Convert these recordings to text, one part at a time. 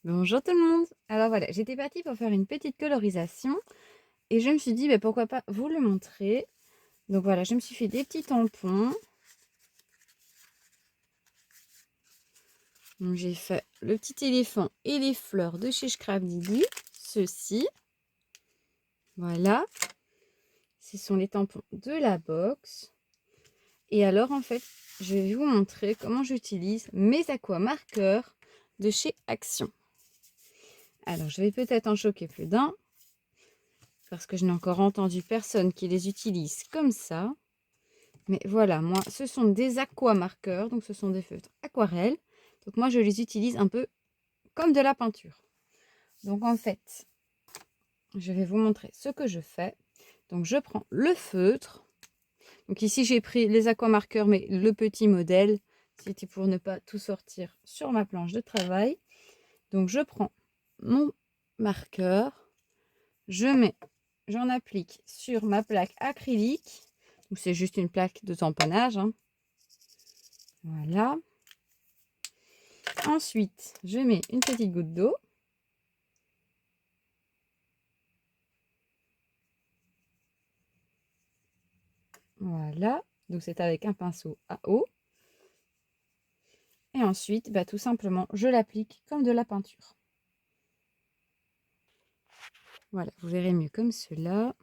Bonjour tout le monde. Alors voilà, j'étais partie pour faire une petite colorisation et je me suis dit pourquoi pas vous le montrer. Donc voilà, je me suis fait des petits tampons. Donc j'ai fait le petit éléphant et les fleurs de chez Scrap Didi. Ceux-ci. Voilà. Ce sont les tampons de la box. Et alors en fait, je vais vous montrer comment j'utilise mes aquamarqueurs de chez Action. Alors je vais peut-être en choquer plus d'un, parce que je n'ai encore entendu personne qui les utilise comme ça. Mais voilà, moi, ce sont des aquamarqueurs, donc ce sont des feutres aquarelles. Donc moi, je les utilise un peu comme de la peinture. Donc en fait, je vais vous montrer ce que je fais. Donc je prends le feutre. Donc ici, j'ai pris les aquamarqueurs, mais le petit modèle, c'était pour ne pas tout sortir sur ma planche de travail. Donc je prends mon marqueur, j'en applique sur ma plaque acrylique. Donc c'est juste une plaque de tamponnage, hein. Voilà. Ensuite, je mets une petite goutte d'eau. Voilà. Donc c'est avec un pinceau à eau. Et ensuite, tout simplement, je l'applique comme de la peinture. Voilà, vous verrez mieux comme cela.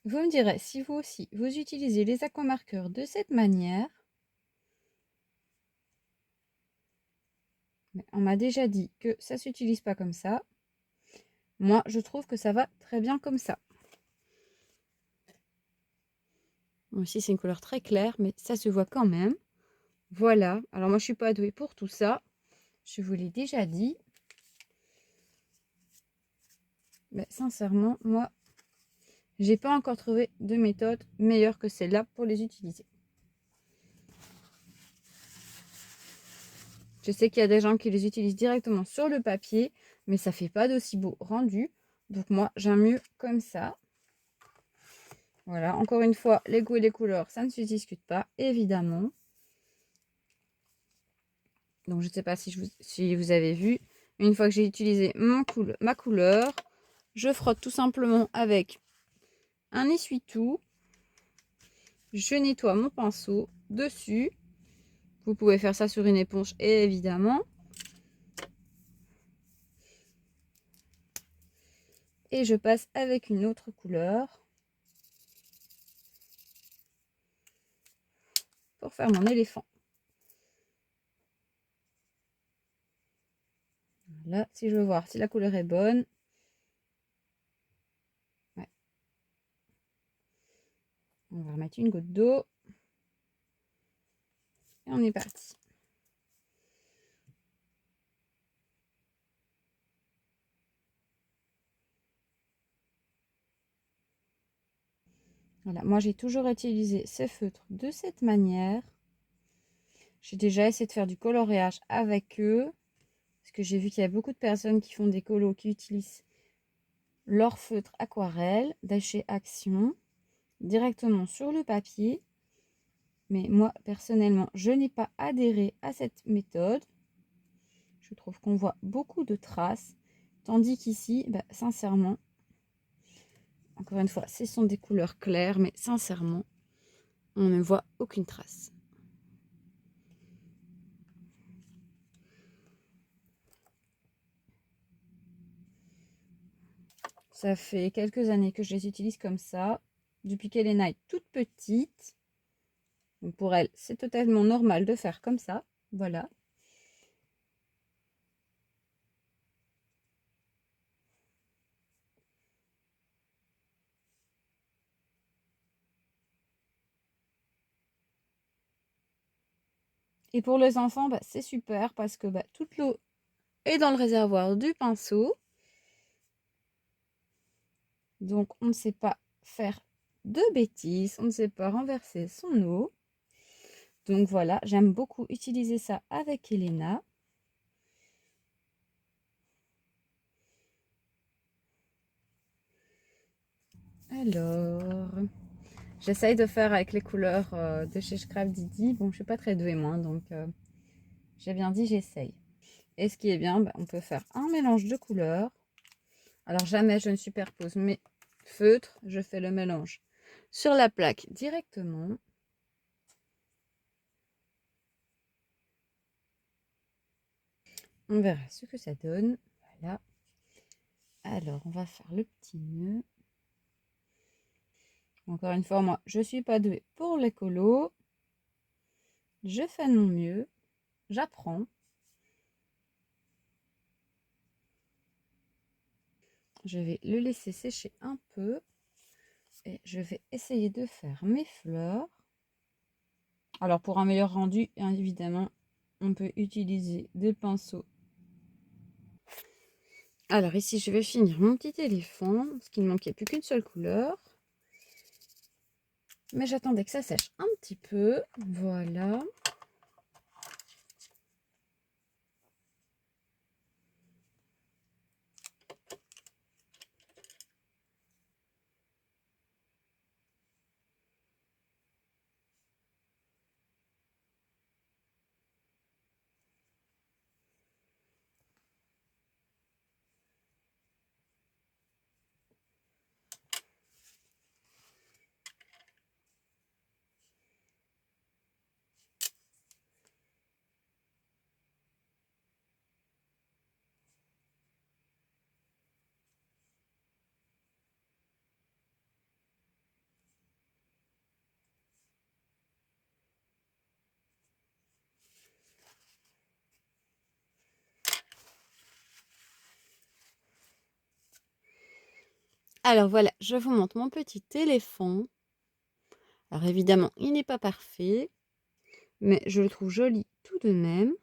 Vous me direz si vous aussi, vous utilisez les aquamarqueurs de cette manière. Mais on m'a déjà dit que ça ne s'utilise pas comme ça. Moi, je trouve que ça va très bien comme ça. Bon, ici, c'est une couleur très claire, mais ça se voit quand même. Voilà. Alors moi, je ne suis pas douée pour tout ça. Je vous l'ai déjà dit. Mais sincèrement, moi, j'ai pas encore trouvé de méthode meilleure que celle-là pour les utiliser. Je sais qu'il y a des gens qui les utilisent directement sur le papier, mais ça fait pas d'aussi beau rendu. Donc moi, j'aime mieux comme ça. Voilà, encore une fois, les goûts et les couleurs, ça ne se discute pas, évidemment. Donc je ne sais pas si vous avez vu. Une fois que j'ai utilisé ma couleur, je frotte tout simplement avec un essuie-tout. Je nettoie mon pinceau dessus. Vous pouvez faire ça sur une éponge, évidemment. Et je passe avec une autre couleur pour faire mon éléphant. Là, si je veux voir si la couleur est bonne. Ouais. On va remettre une goutte d'eau. Et on est parti. Voilà, moi j'ai toujours utilisé ces feutres de cette manière. J'ai déjà essayé de faire du coloriage avec eux. Parce que j'ai vu qu'il y a beaucoup de personnes qui font des colos qui utilisent leur feutre aquarelle chez Action directement sur le papier. Mais moi, personnellement, je n'ai pas adhéré à cette méthode. Je trouve qu'on voit beaucoup de traces. Tandis qu'ici, sincèrement, encore une fois, ce sont des couleurs claires, mais sincèrement, on ne voit aucune trace. Ça fait quelques années que je les utilise comme ça, depuis qu'Elena est toute petite. Donc pour elle, c'est totalement normal de faire comme ça. Voilà. Et pour les enfants, c'est super parce que toute l'eau est dans le réservoir du pinceau. Donc, on ne sait pas faire de bêtises, on ne sait pas renverser son eau. Donc voilà, j'aime beaucoup utiliser ça avec Elena. Alors, j'essaye de faire avec les couleurs de chez Craft Didi. Bon, je suis pas très douée moi, donc j'ai bien dit j'essaye. Et ce qui est bien, on peut faire un mélange de couleurs. Alors jamais je ne superpose mes feutres, je fais le mélange sur la plaque directement. On verra ce que ça donne. Voilà. Alors, on va faire le petit nœud. Encore une fois, moi, je ne suis pas douée pour l'écolo. Je fais de mon mieux. J'apprends. Je vais le laisser sécher un peu. Et je vais essayer de faire mes fleurs. Alors, pour un meilleur rendu, évidemment, on peut utiliser des pinceaux. Alors ici, je vais finir mon petit éléphant, parce qu'il ne manquait plus qu'une seule couleur. Mais j'attendais que ça sèche un petit peu. Voilà. Alors voilà, je vous montre mon petit éléphant. Alors évidemment, il n'est pas parfait, mais je le trouve joli tout de même.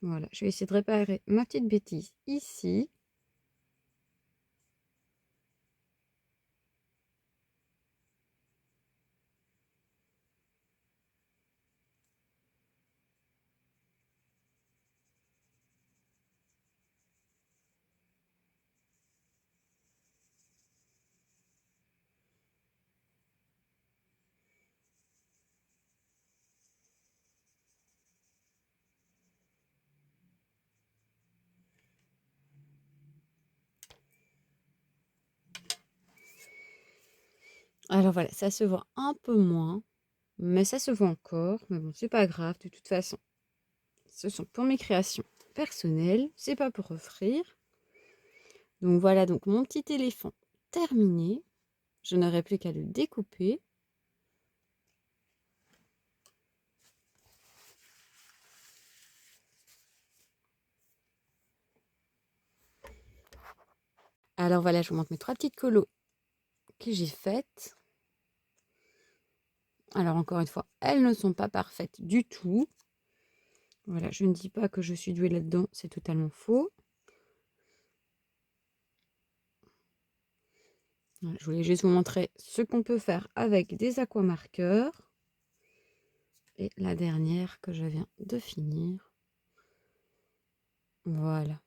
Voilà, je vais essayer de réparer ma petite bêtise ici. Alors voilà, ça se voit un peu moins, mais ça se voit encore. Mais bon, c'est pas grave, de toute façon. Ce sont pour mes créations personnelles, c'est pas pour offrir. Donc voilà, donc mon petit éléphant terminé. Je n'aurai plus qu'à le découper. Alors voilà, je vous montre mes 3 petites colos que j'ai faites. Alors encore une fois, elles ne sont pas parfaites du tout. Voilà, je ne dis pas que je suis douée là-dedans, c'est totalement faux. Voilà, je voulais juste vous montrer ce qu'on peut faire avec des aquamarqueurs. Et la dernière que je viens de finir. Voilà.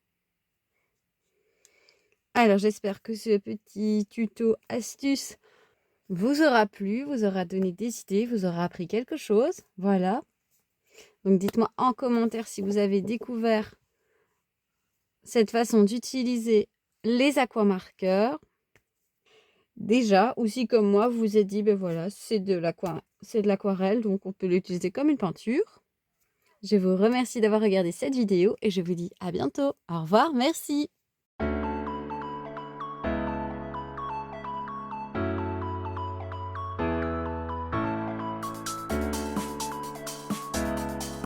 Alors j'espère que ce petit tuto astuce vous aura plu, vous aura donné des idées, vous aura appris quelque chose. Voilà. Donc dites-moi en commentaire si vous avez découvert cette façon d'utiliser les aquamarqueurs. Déjà, ou si comme moi, vous vous êtes dit, ben voilà, c'est de l'aquarelle, donc on peut l'utiliser comme une peinture. Je vous remercie d'avoir regardé cette vidéo et je vous dis à bientôt. Au revoir, merci.